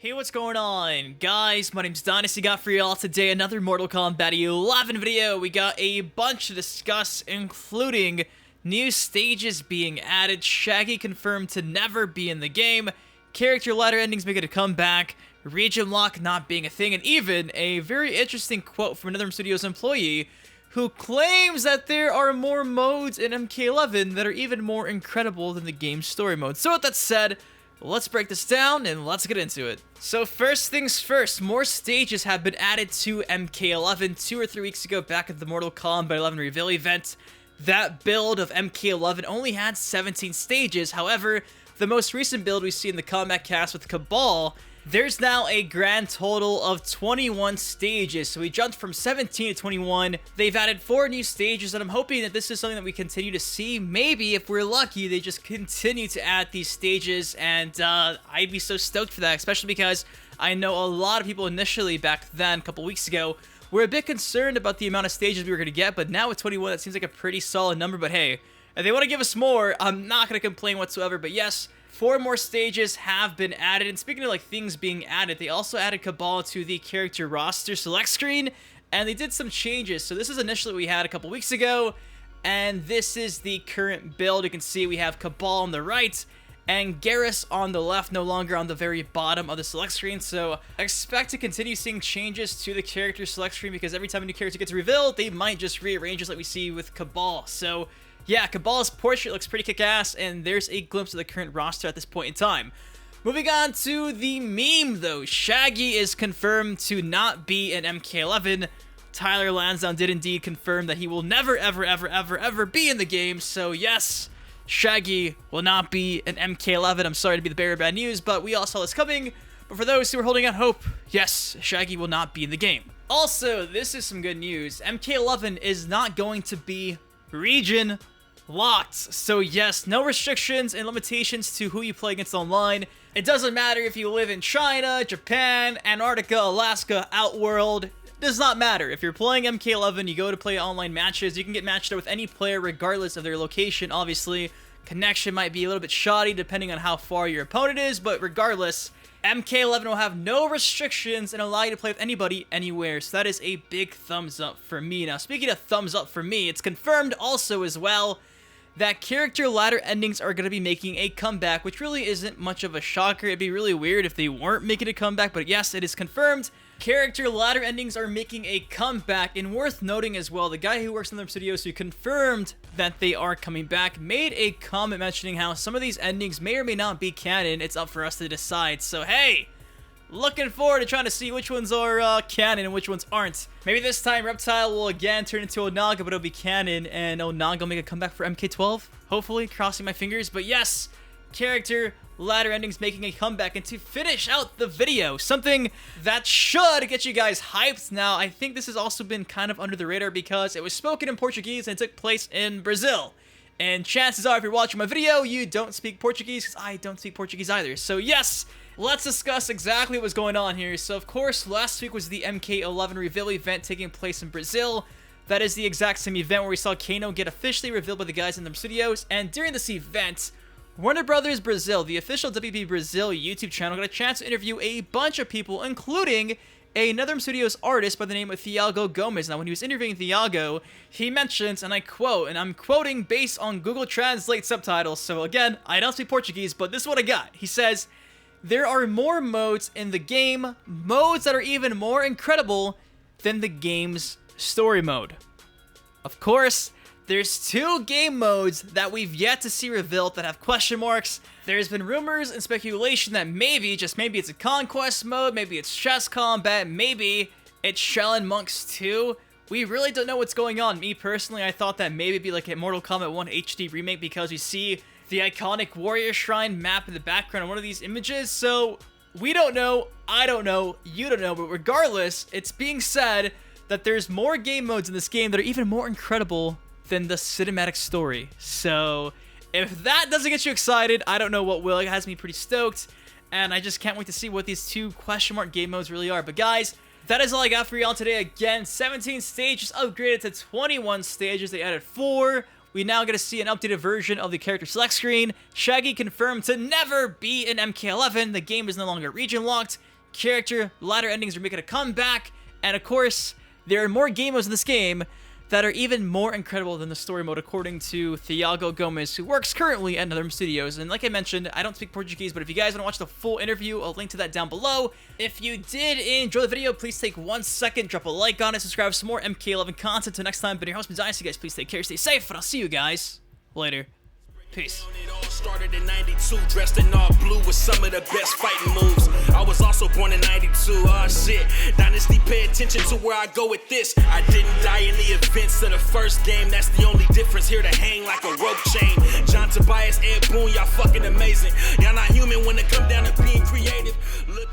Hey, what's going on? Guys, my name's Dynasty. Got for y'all today another Mortal Kombat 11 video. We got a bunch to discuss, including new stages being added, Shaggy confirmed to never be in the game, character ladder endings making a comeback, region lock not being a thing, and even a very interesting quote from another Studios employee who claims that there are more modes in MK11 that are even more incredible than the game's story mode. So with that said, let's break this down and let's get into it. So first things first, more stages have been added to MK11 2 or 3 weeks ago back at the Mortal Kombat 11 reveal event. That build of MK11 only had 17 stages. However, the most recent build we see in the combat cast with Cabal, there's now a grand total of 21 stages. So we jumped from 17 to 21. They've added 4 new stages, and I'm hoping that this is something that we continue to see. Maybe, if we're lucky, they just continue to add these stages, and I'd be so stoked for that, especially because I know a lot of people initially back then, a couple weeks ago, were a bit concerned about the amount of stages we were going to get, but now with 21, that seems like a pretty solid number. But hey, if they want to give us more, I'm not going to complain whatsoever. But yes, 4 more stages have been added, and speaking of like things being added, they also added Cabal to the character roster select screen, and they did some changes. So this is initially what we had a couple weeks ago, and this is the current build. You can see we have Cabal on the right, and Garrus on the left, no longer on the very bottom of the select screen. So expect to continue seeing changes to the character select screen, because every time a new character gets revealed, they might just rearrange it like we see with Cabal. So yeah, Cabal's portrait looks pretty kick-ass, and there's a glimpse of the current roster at this point in time. Moving on to the meme, though. Shaggy is confirmed to not be in MK11. Tyler Lansdowne did indeed confirm that he will never, ever be in the game. So yes, Shaggy will not be in MK11. I'm sorry to be the bearer of bad news, but we all saw this coming. But for those who are holding out hope, yes, Shaggy will not be in the game. Also, this is some good news. MK11 is not going to be region locked. So yes, no restrictions and limitations to who you play against online. It doesn't matter if you live in China, Japan, Antarctica, Alaska, Outworld. It does not matter. If you're playing MK11, you go to play online matches, you can get matched up with any player regardless of their location. Obviously, connection might be a little bit shoddy depending on how far your opponent is, but regardless, MK11 will have no restrictions and allow you to play with anybody, anywhere. So that is a big thumbs up for me. Now, speaking of thumbs up for me, it's confirmed also as well that character ladder endings are going to be making a comeback, which really isn't much of a shocker. It'd be really weird if they weren't making a comeback, but yes, it is confirmed. Character ladder endings are making a comeback, and worth noting as well, the guy who works in the studios who confirmed that they are coming back made a comment mentioning how some of these endings may or may not be canon. It's up for us to decide. So hey, looking forward to trying to see which ones are canon and which ones aren't. Maybe this time Reptile will again turn into Onaga, but it'll be canon, and Onaga will make a comeback for MK12. Hopefully, crossing my fingers. But yes, character ladder endings making a comeback. And to finish out the video, something that should get you guys hyped. Now, I think this has also been kind of under the radar because it was spoken in Portuguese and it took place in Brazil. And chances are, if you're watching my video, you don't speak Portuguese, because I don't speak Portuguese either. So yes, let's discuss exactly what was going on here. So of course, last week was the MK11 reveal event taking place in Brazil. That is the exact same event where we saw Kano get officially revealed by the guys in the studios. And during this event, Warner Brothers Brazil, the official WB Brazil YouTube channel, got a chance to interview a bunch of people, including a NETHERREALM Studios artist by the name of Thiago Gomes. Now, when he was interviewing Thiago, he mentions, and I quote, and I'm quoting based on Google Translate subtitles, so again, I don't speak Portuguese, but this is what I got. He says, "There are more modes in the game, modes that are even more incredible than the game's story mode." Of course, there's 2 game modes that we've yet to see revealed that have question marks. There's been rumors and speculation that maybe, just maybe, it's a Konquest mode, maybe it's chess combat, maybe it's Shell and Monks 2. We really don't know what's going on. Me personally, I thought that maybe it'd be like a Mortal Kombat 1 HD remake, because we see the iconic Warrior Shrine map in the background of one of these images. So we don't know, I don't know, you don't know, but regardless, it's being said that there's more game modes in this game that are even more incredible than the cinematic story. So if that doesn't get you excited, I don't know what will. It has me pretty stoked, and I just can't wait to see what these 2 question mark game modes really are. But guys, that is all I got for y'all today. Again, 17 stages upgraded to 21 stages. They added 4. We now get to see an updated version of the character select screen. Shaggy confirmed to never be in MK11. The game is no longer region locked. character. Latter endings are making a comeback, and of course, there are more game modes in this game that are even more incredible than the story mode, according to Thiago Gomes, who works currently at NETHERREALM Studios. And like I mentioned, I don't speak Portuguese, but if you guys want to watch the full interview, I'll link to that down below. If you did enjoy the video, please take 1 second, drop a like on it, subscribe for some more MK11 content. Till next time, been your host, Dynasty. Guys, please take care, stay safe, and I'll see you guys later. Peace. It all started in 92, dressed in all blue with some of the best fighting moves. I was also born in 92, oh shit. Dynasty, pay attention to where I go with this. I didn't die in the events of the first game, that's the only difference. Here to hang like a rope chain. John Tobias, Ed Boon, y'all fucking amazing. Y'all not human when it come down to being creative. Look